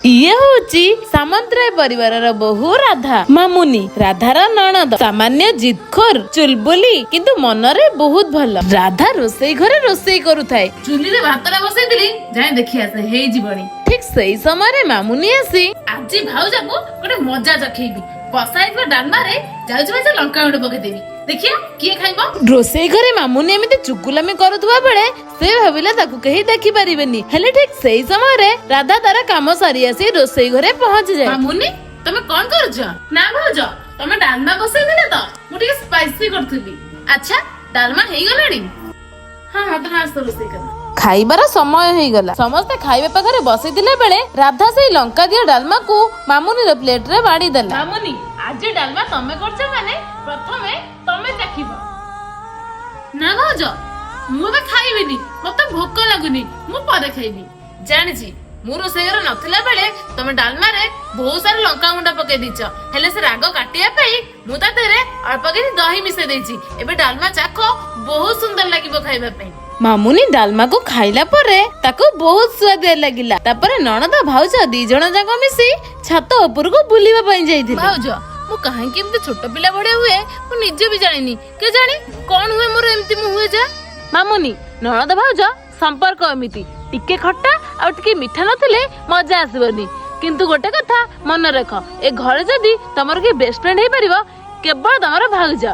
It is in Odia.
ଇଏ ହଉଛି ସାମନ୍ତରାୟ ପରିବାରର ବୋହୂ ରାଧା। ମାମୁନି ରାଧାର ନଣନ୍ଦ। ସାମାନ୍ୟ ଜିଦଖୋର ଚୁଲବୁଲି କିନ୍ତୁ ମନରେ ବହୁତ ଭଲ। ରାଧା ରୋଷେଇ ଘରେ ରୋଷେଇ କରୁଥାଏ। ଚୁଲିରେ ଭାତଟା ବସେଇଥିଲି, ଯାଇ ଦେଖି ଆସେ ହେଇଯିବଣି। ଠିକ ସେଇ ସମୟରେ ମାମୁନି ଆସି ଆଜି ଭାଉଜାକୁ ଗୋଟେ ମଜା ଚଖେଇବି। ବସା ହେଇଥିବା ଡାଲମାରେ ଯାଉଛି ଭାଇ ଲଙ୍କା ଗୁଣ୍ଡ ପକେଇଦେବି, ଦେଖିଆ କିଏ ଖାଇବ। ରୋଷେଇ ଘରେ ମାମୁନି ଏମିତି ଚୁଗୁଲାମି କରୁଥିବା ବେଳେ ସେ ଭାବିଲା ତାକୁ କେହି ଦେଖି ପାରିବେନି। ହେଲେ ଠିକ ସେଇ ସମୟରେ ରାଧା ତାର କାମ ସାରି ଆସି ରୋଷେଇ ଘରେ ପହଞ୍ଚିଯାଏ। ମାମୁନି ତମେ କଣ କରୁଛ? ନା ଭାଉଜ ତମେ ଡାଲମା ବସେଇଥିଲେ ତ, ମୁଁ ଟିକେ ସ୍ପାଇସି କରୁଥିଲି। ଆଚ୍ଛା ଡାଲମା ହେଇଗଲାଣି? ହଁ ତମେ ଆସ ରୋଷେଇ କର। ଖାଇବାର ସମୟ ହେଇଗଲା। ସମସ୍ତେ ଖାଇବା ପାଖରେ ବସିଥିଲା ବେଳେ ରାଧା ସେଇ ଲଙ୍କା ଦିଆ ଡାଲମାକୁ ମାମୁନିର ପ୍ଲେଟରେ ବାଢି ଦେଲା। ମାମୁନି ଆଜି ଡାଲମା ତମେ କରୁଛ ମାନେ ପ୍ରଥମେ ତମେ ଦେଖିବ। ନା ଭାଉଜ ମୁଁ ଏବେ ଖାଇବିନି, ମତେ ଭୋକ ଲାଗୁନି, ମୁଁ ପରେ ଖାଇବି। ଜାଣିଛି ମୁଁ ରୋଷେଇ ଘରେ ନଥିଲା ବେଳେ ତମେ ଡାଲମାରେ ବହୁତ ସାରା ଲଙ୍କା ଗୁଣ୍ଡ ପକେଇ ଦେଇଛ, ହେଲେ ସେ ରାଗ କାଟିବା ପାଇଁ ମୁଁ ତା ଦେହରେ ଅଳ୍ପ କିଛି ଦହି ମିଶେଇ ଦେଇଛି। ଏବେ ଡାଲମା ଚାଖ, ବହୁତ ସୁନ୍ଦର ଲାଗିବ ଖାଇବା ପାଇଁ। ମାମୁନି ଡାଲମାକୁ ଖାଇଲା ପରେ ତାକୁ ବହୁତ ସୁଆଦିଆ ଲାଗିଲା। ତାପରେ ନଣନ୍ଦ ଭାଉଜ ଦି ଜଣ ଯାକ ମିଶି ଛାତ ଉପରକୁ ବୁଲିବା ପାଇଁ ଯାଇଥିଲେ। ଭାଉଜ ମୁଁ କାହିଁକି ଏମିତି ଛୋଟ ପିଲା ଭଳିଆ ହୁଏ ମୁଁ ନିଜେ ବି ଜାଣିନି। କେଜାଣି କଣ ହୁଏ ମୋର ଏମିତି ମୁଁ ହୁଏ ଯା। ମାମୁନି ନଣନ୍ଦ ଭାଉଜ ସମ୍ପର୍କ ଏମିତି, ଟିକେ ଖଟା ଆଉ ଟିକେ ମିଠା ନଥିଲେ ମଜା ଆସିବନି। କିନ୍ତୁ ଗୋଟେ କଥା ମନେ ରଖ, ଏ ଘରେ ଯଦି ତମର କିଏ ବେଷ୍ଟ ଫ୍ରେଣ୍ଡ ହେଇପାରିବ କେବଳ ତମର ଭାଉଜ।